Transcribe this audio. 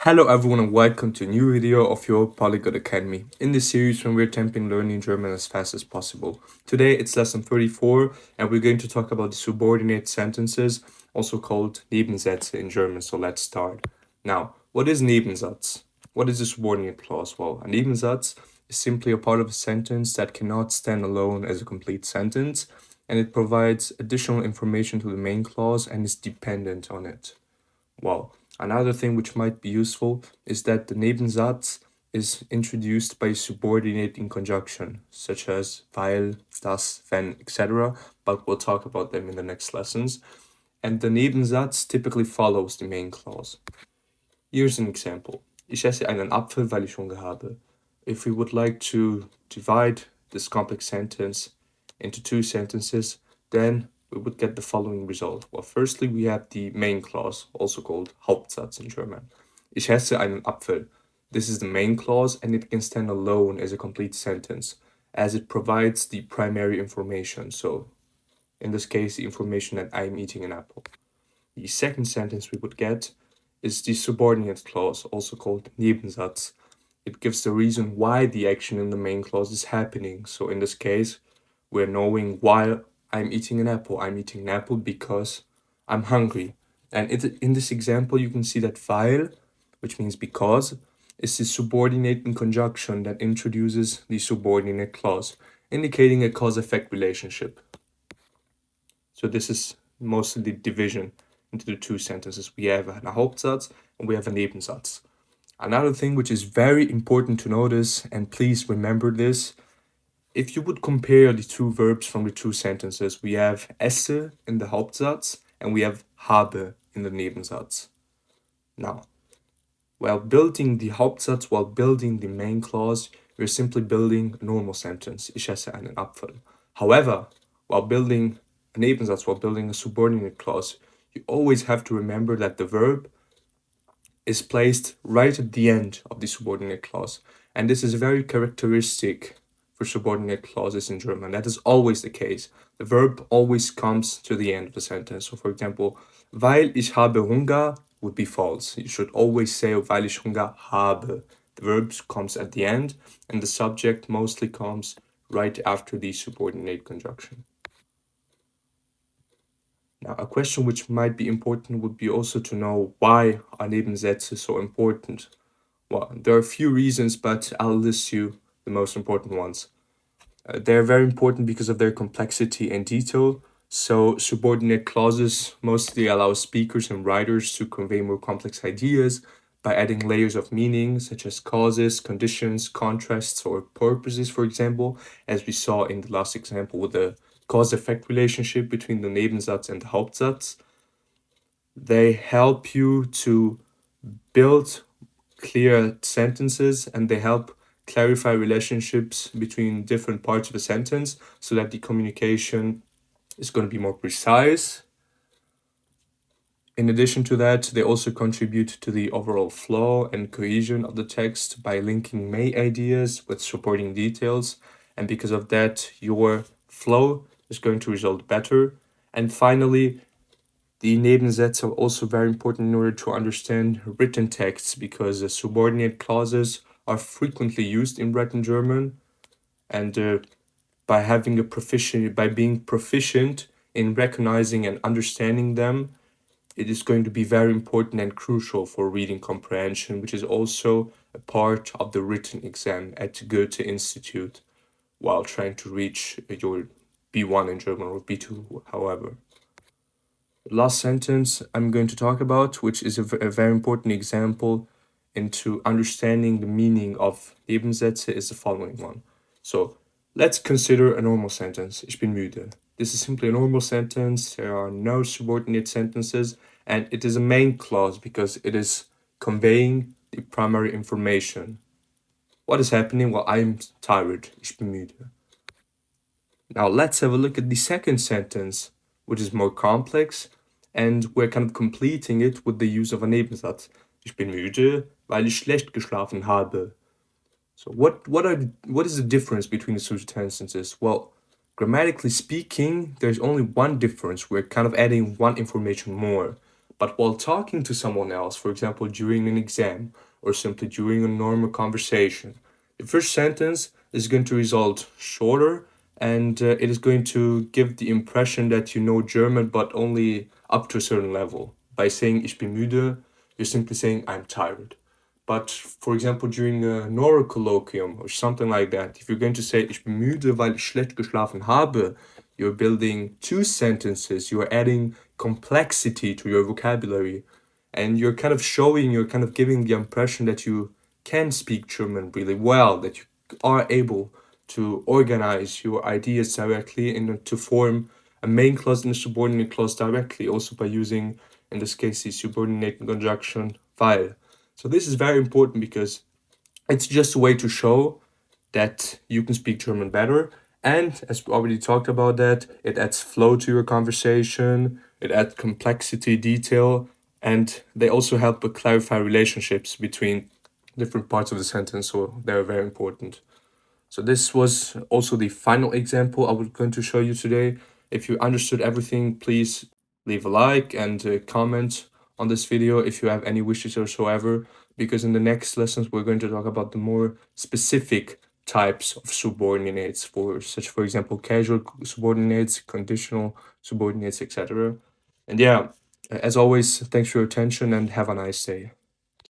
Hello everyone and welcome to a new video of your Polyglot Academy. In this series when we're attempting learning German as fast as possible. Today it's lesson 34 and we're going to talk about the subordinate sentences, also called Nebensätze in German, so let's start. Now, what is Nebensatz? What is a subordinate clause? Well, a Nebensatz is simply a part of a sentence that cannot stand alone as a complete sentence, and it provides additional information to the main clause and is dependent on it. Well, another thing which might be useful is that the Nebensatz is introduced by subordinating conjunction, such as weil, das, wenn, etc., but we'll talk about them in the next lessons. And the Nebensatz typically follows the main clause. Here's an example. Ich esse einen Apfel, weil ich Hunger habe. If we would like to divide this complex sentence into two sentences, then we would get the following result. Well, firstly, we have the main clause, also called Hauptsatz in German. Ich esse einen Apfel. This is the main clause and it can stand alone as a complete sentence, as it provides the primary information. So, in this case, the information that I'm eating an apple. The second sentence we would get is the subordinate clause, also called Nebensatz. It gives the reason why the action in the main clause is happening. So in this case, we're knowing why I'm eating an apple. I'm eating an apple because I'm hungry. And in this example, you can see that weil, which means because, is the subordinating conjunction that introduces the subordinate clause, indicating a cause-effect relationship. So this is mostly the division into the two sentences. We have a Hauptsatz and we have a Nebensatz. Another thing which is very important to notice, and please remember this, if you would compare the two verbs from the two sentences, we have esse in the Hauptsatz and we have habe in the Nebensatz. Now, while building the Hauptsatz, while building the main clause, we're simply building a normal sentence. Ich esse einen Apfel. However, while building a Nebensatz, while building a subordinate clause, you always have to remember that the verb is placed right at the end of the subordinate clause. And this is very characteristic for subordinate clauses in German. That is always the case. The verb always comes to the end of the sentence. So for example, weil ich habe Hunger would be false. You should always say weil ich Hunger habe. The verb comes at the end and the subject mostly comes right after the subordinate conjunction. Now, a question which might be important would be also to know why are Nebensätze so important. Well, there are a few reasons, but I'll list you the most important ones. They're very important because of their complexity and detail. So subordinate clauses mostly allow speakers and writers to convey more complex ideas by adding layers of meaning, such as causes, conditions, contrasts, or purposes, for example, as we saw in the last example with the cause-effect relationship between the Nebensatz and the Hauptsatz. They help you to build clear sentences and they help clarify relationships between different parts of a sentence so that the communication is going to be more precise. In addition to that, they also contribute to the overall flow and cohesion of the text by linking main ideas with supporting details, and because of that, your flow is going to result better. And finally, the Nebensätze are also very important in order to understand written texts because the subordinate clauses are frequently used in written German, and by being proficient in recognizing and understanding them, it is going to be very important and crucial for reading comprehension, which is also a part of the written exam at Goethe Institute while trying to reach your B1 in German or B2, however. The last sentence I'm going to talk about, which is a very important example into understanding the meaning of Nebensätze, is the following one. So let's consider a normal sentence. Ich bin müde. This is simply a normal sentence. There are no subordinate sentences, and it is a main clause because it is conveying the primary information. What is happening? Well, I'm tired. Ich bin müde. Now let's have a look at the second sentence, which is more complex, and we're kind of completing it with the use of a Nebensatz. Ich bin müde, weil ich schlecht geschlafen habe. So what is the difference between the two sentences? Well, grammatically speaking, there's only one difference. We're kind of adding one information more. But while talking to someone else, for example, during an exam or simply during a normal conversation, the first sentence is going to result shorter, and it is going to give the impression that you know German, but only up to a certain level. By saying ich bin müde, you're simply saying I'm tired. But for example, during an oral colloquium or something like that, if you're going to say ich bin müde, weil ich schlecht geschlafen habe, you're building two sentences, you're adding complexity to your vocabulary, and you're kind of showing, you're kind of giving the impression that you can speak German really well, that you are able to organize your ideas directly and to form a main clause and a subordinate clause directly, also by using, in this case, the subordinate conjunction weil. So this is very important because it's just a way to show that you can speak German better. And as we already talked about that, it adds flow to your conversation, it adds complexity, detail, and they also help clarify relationships between different parts of the sentence, so they're very important. So this was also the final example I was going to show you today. If you understood everything, please leave a like and comment on this video if you have any wishes whatsoever, because in the next lessons we're going to talk about the more specific types of subordinates, for example, casual subordinates, conditional subordinates, etc. And yeah, as always, thanks for your attention and have a nice day.